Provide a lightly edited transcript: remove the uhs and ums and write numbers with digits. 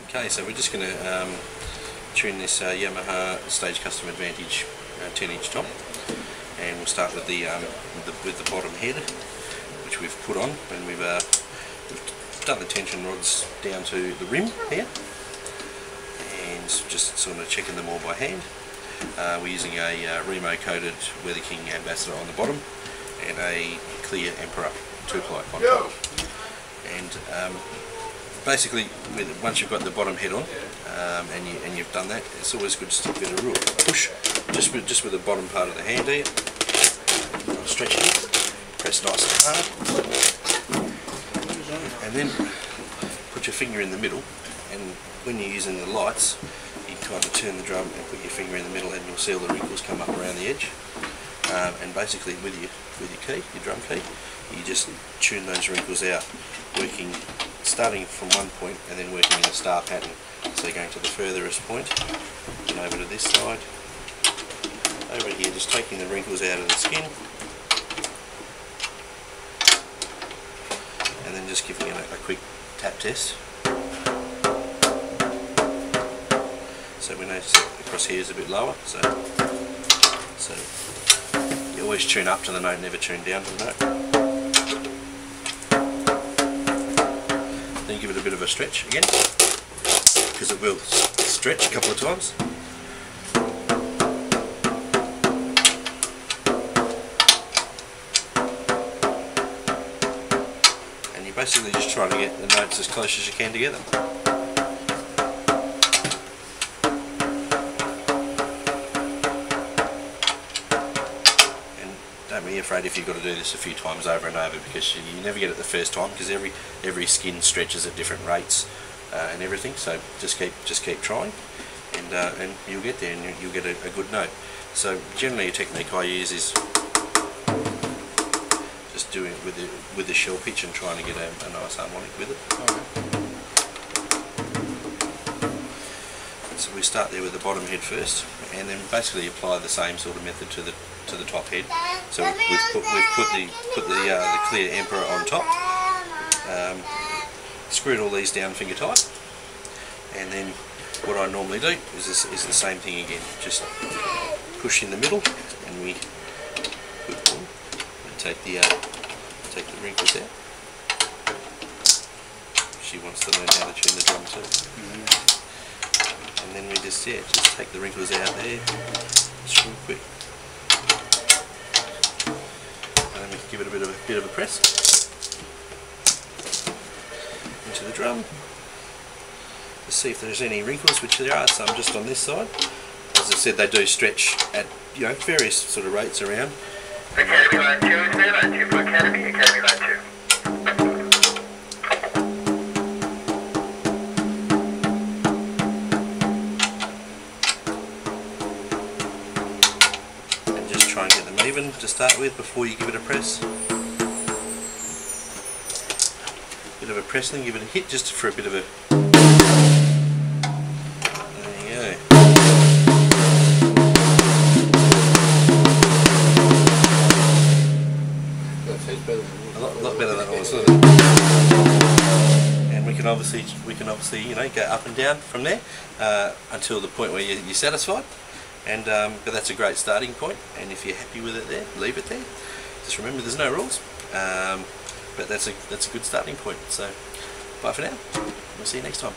Okay, so we're just going to tune this Yamaha Stage Custom Advantage 10-inch top, and we'll start with the bottom head, which we've put on, and we've done the tension rods down to the rim here, and just sort of checking them all by hand. We're using a Remo coated Weather King ambassador on the bottom, and a clear Emperor 2-ply on top. And basically, once you've got the bottom head on, and you've done that, it's always good just to give it a real push, just with the bottom part of the hand here. Stretch it, press nice and hard, and then put your finger in the middle. And when you're using the lights, you kind of turn the drum and put your finger in the middle, and you'll see all the wrinkles come up around the edge. And basically, with your key, your drum key, you just tune those wrinkles out, starting from one point and then working in a star pattern. So going to the furthest point, and over to this side, over here, just taking the wrinkles out of the skin, and then just giving it a quick tap test. So we notice that across here is a bit lower, so you always tune up to the note, never tune down to the note. Then give it a bit of a stretch again, because it will stretch a couple of times. And you're basically just trying to get the notes as close as you can together. Don't be afraid if you've got to do this a few times over and over, because you never get it the first time, because every skin stretches at different rates and everything. So just keep trying, and you'll get there, and you'll get a good note. So generally, a technique I use is just doing it with the shell pitch and trying to get a nice harmonic with it. So we start there with the bottom head first, and then basically apply the same sort of method to the top head. So we've put the clear Emperor on top, screwed all these down finger tight, and then what I normally do is the same thing again. Just push in the middle, and we take the wrinkles out. She wants to learn how to tune the drum too. And then we just take the wrinkles out there, just real quick. And then we give it a bit of a press into the drum. Let's see if there's any wrinkles, which there are some just on this side. As I said, they do stretch at various sort of rates around. Academy Line 2 is there, Line 2 for Academy, Academy Line 2. Try and get them even to start with before you give it a press. Bit of a press, then give it a hit just for a bit of a... There you go. A lot better than I was, wasn't it? And we can obviously go up and down from there until the point where you're satisfied. And but that's a great starting point, and if you're happy with it there, leave it there. Just remember, there's no rules, but that's a good starting point. So bye for now. We'll see you next time.